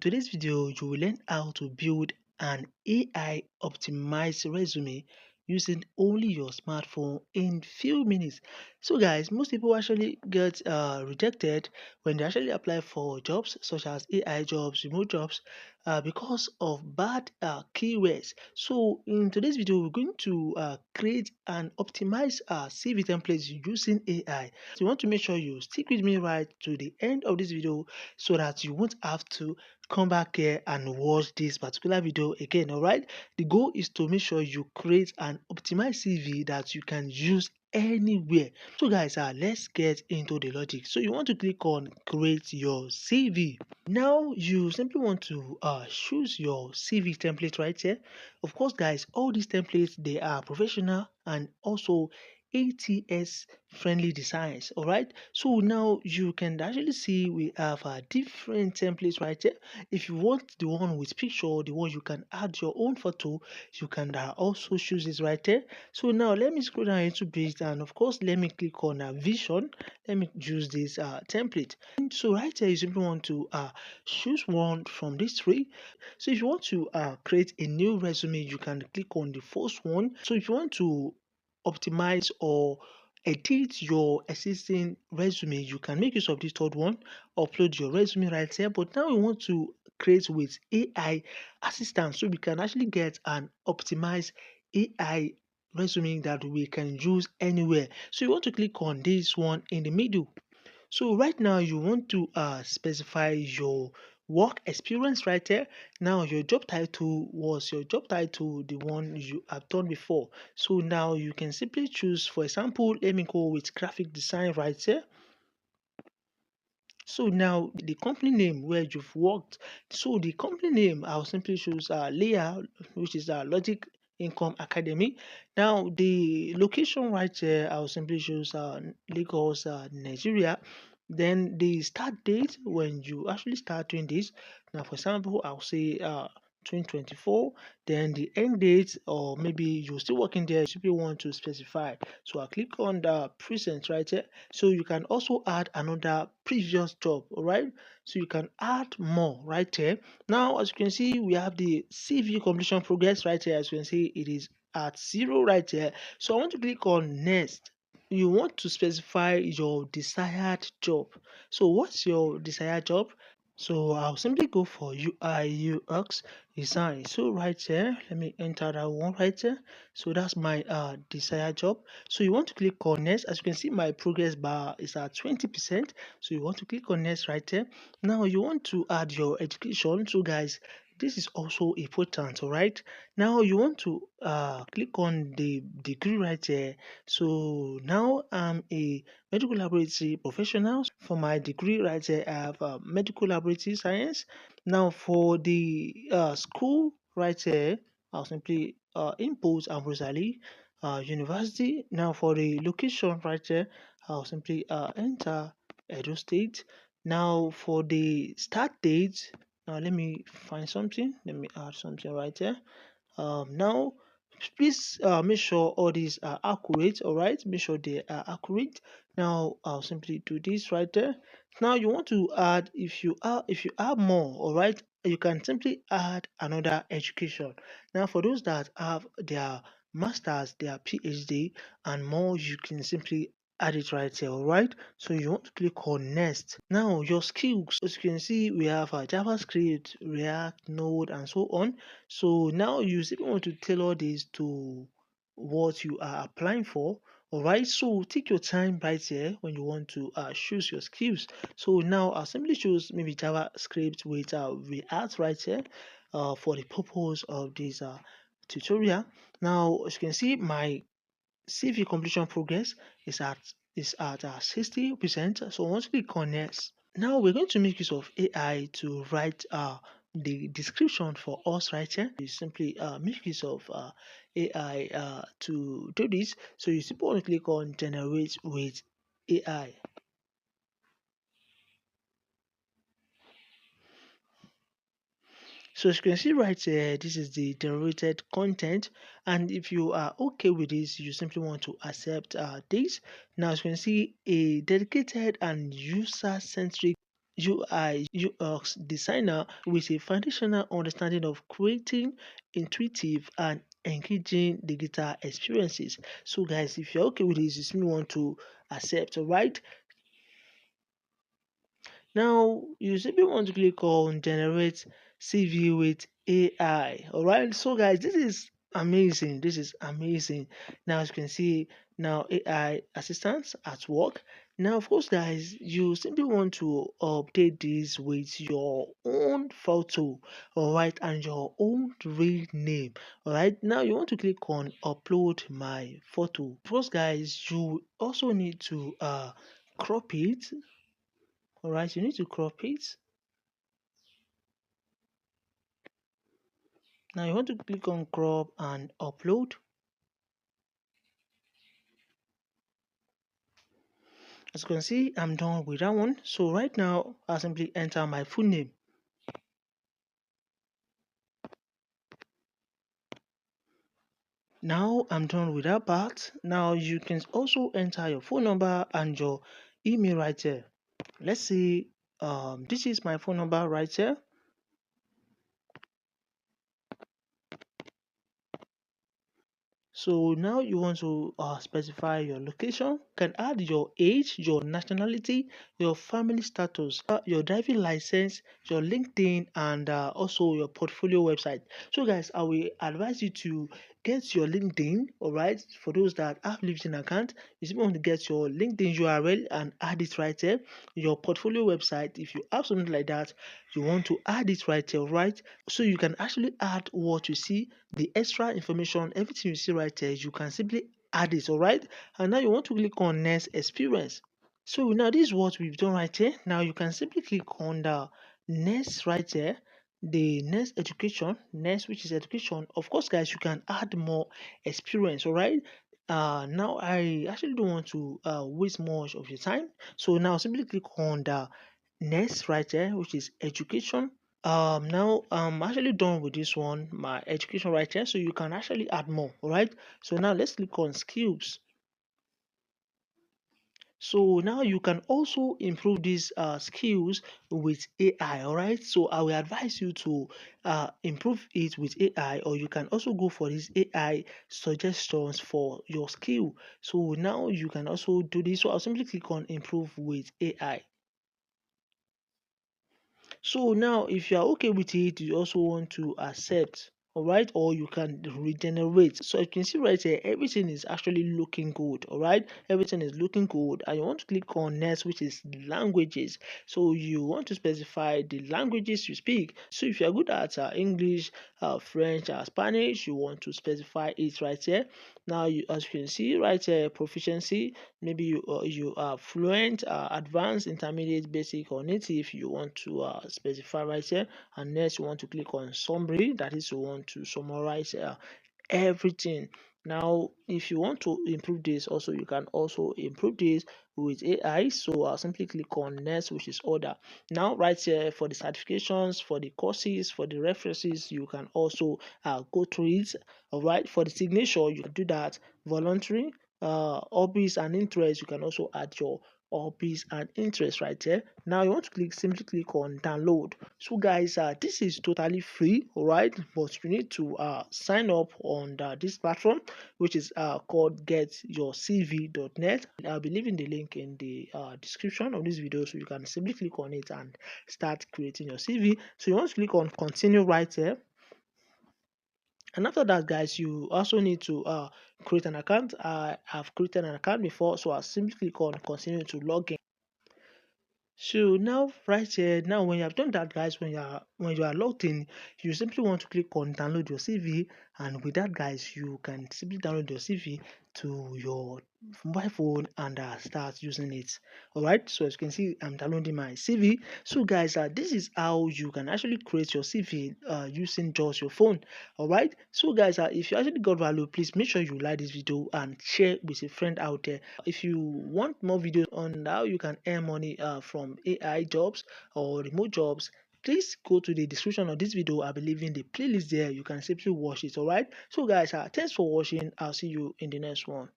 today's video, you will learn how to build an AI optimized resume using only your smartphone in few minutes. So guys, most people actually get rejected when they actually apply for jobs such as AI jobs, remote jobs, because of bad keywords. So in today's video, we're going to create an optimized CV template using AI. So you want to make sure you stick with me right to the end of this video so that you won't have to come back here and watch this particular video again. All right, the goal is to make sure you create an optimized CV that you can use anywhere. So guys, let's get into the logic. So you want to click on create your CV. Now you simply want to choose your CV template right here. Of course guys, all these templates, they are professional and also ATS friendly designs. All right, so now you can actually see we have different templates right here. If you want the one with picture, the one you can add your own photo, you can also choose this right there. So now let me scroll down into base, and of course let me click on vision. Let me use this template. And so right here you simply want to choose one from these three. So if you want to create a new resume, you can click on the first one. So if you want to optimize or edit your existing resume, you can make use of this third one, upload your resume right here. But now we want to create with AI assistance, so we can actually get an optimized AI resume that we can use anywhere. So you want to click on this one in the middle. So right now you want to specify your work experience right there. Now your job title was your job title, the one you have done before. So now you can simply choose, for example, let me go with graphic design right here. So now the company name where you've worked. So the company name, I'll simply choose Leah, which is Logic Income Academy. Now the location right here, I'll simply choose Lagos, Nigeria. Then the start date when you actually start doing this. Now, for example, I'll say 2024. Then the end date, or maybe you're still working there, you simply want to specify. So I click on the present right here. So you can also add another previous job. All right, so you can add more right here. Now as you can see, we have the CV completion progress right here. As you can see, it is at 0 right here. So I want to click on next. You want to specify your desired job. So what's your desired job? So I'll simply go for UI UX design. So right here, let me enter that one right here. So that's my desired job. So you want to click on next. As you can see, my progress bar is at 20%. So you want to click on next right here. Now you want to add your education. So guys, this is also important. All right, now you want to click on the degree right here. So now I'm a medical laboratory professional. For my degree right here, I have medical laboratory science. Now for the school right here, I'll simply input Ambrosali University. Now for the location right here, I'll simply enter Edo State. Now for the start date, now let me find something. Let me add something right here. Now please make sure all these are accurate. All right, make sure they are accurate. Now I'll simply do this right there. Now you want to add, if you add more, all right, you can simply add another education. Now for those that have their masters, their PhD and more, you can simply add it right here. All right, so you want to click on next. Now your skills, as you can see, we have JavaScript, React, Node and so on. So now you simply want to tailor this to what you are applying for. All right, so take your time right here when you want to choose your skills. So now I'll simply choose maybe JavaScript with React right here for the purpose of this tutorial. Now as you can see, my CV completion progress is at 60%. So once we click on next, now we're going to make use of AI to write the description for us right here. You simply make use of AI to do this. So you simply want to click on generate with AI. So as you can see right here, this is the generated content, and if you are okay with this, you simply want to accept this. Now as you can see, a dedicated and user-centric UI UX designer with a foundational understanding of creating intuitive and engaging digital experiences. So, guys, if you're okay with this, you simply want to accept, all right? Now, you simply want to click on generate CV with AI. All right. So, guys, this is amazing. This is amazing. Now, as you can see, now AI assistants at work. Now, of course, guys, you simply want to update this with your own photo, all right, and your own real name, all right. Now, you want to click on upload my photo. First, guys, you also need to crop it. All right, you need to crop it. Now you want to click on crop and upload. As you can see, I'm done with that one. So right now, I'll simply enter my full name. Now I'm done with that part. Now you can also enter your phone number and your email right here. Let's see, this is my phone number right here. So now you want to specify your location. You can add your age, your nationality, your family status, your driving license, your LinkedIn, and also your portfolio website. So guys, I will advise you to get your LinkedIn. All right, for those that have LinkedIn account, you simply want to get your LinkedIn URL and add it right there. Your portfolio website, if you have something like that, you want to add it right here, right? So you can actually add what you see, the extra information, everything you see right here, you can simply add it, all right? And now you want to click on next experience. So now this is what we've done right here. Now you can simply click on the next right here, the next education, next, which is education. Of course, guys, you can add more experience, all right? Now I actually don't want to waste much of your time. So now simply click on the next right here, which is education. Now I'm actually done with this one, my education right here. So you can actually add more, all right? So now let's click on skills. So now you can also improve these skills with AI, all right? So I will advise you to improve it with AI, or you can also go for these AI suggestions for your skill. So now you can also do this. So I'll simply click on improve with AI. So now, if you are okay with it, you also want to accept, all right, or you can regenerate. So you can see right here, everything is actually looking good, all right, everything is looking good, and you want to click on next, which is languages. So you want to specify the languages you speak. So if you are good at English, French, Spanish, you want to specify it right here. Now, as you can see right here, proficiency, maybe you are fluent, advanced, intermediate, basic, or native. You want to specify right here. And next you want to click on summary, that is, you want to summarize everything. Now, if you want to improve this, also you can also improve this with AI. So I'll simply click on next, which is order. Now, right here, for the certifications, for the courses, for the references, you can also go through it. All right, for the signature, you can do that. Voluntary, hobbies and interests, you can also add your hobbies and interests right there. Now you want to simply click on download. So guys, this is totally free, all right, but you need to sign up on this platform, which is called getyourcv.net. I'll be leaving the link in the description of this video, so you can simply click on it and start creating your CV. So you want to click on continue right here. And after that, guys, you also need to create an account. I have created an account before, so I'll simply click on continue to log in. So now right here, now when you have done that, guys, when you are logged in, you simply want to click on download your CV, and with that, guys, you can simply download your CV to your mobile phone and start using it. All right, so as you can see, I'm downloading my CV. So guys, this is how you can actually create your CV using just your phone. All right, so guys, if you actually got value, please make sure you like this video and share with a friend out there. If you want more videos on how you can earn money from AI jobs or remote jobs, please go to the description of this video. I will leave in the playlist there. You can simply watch it. All right, so guys, thanks for watching. I'll see you in the next one.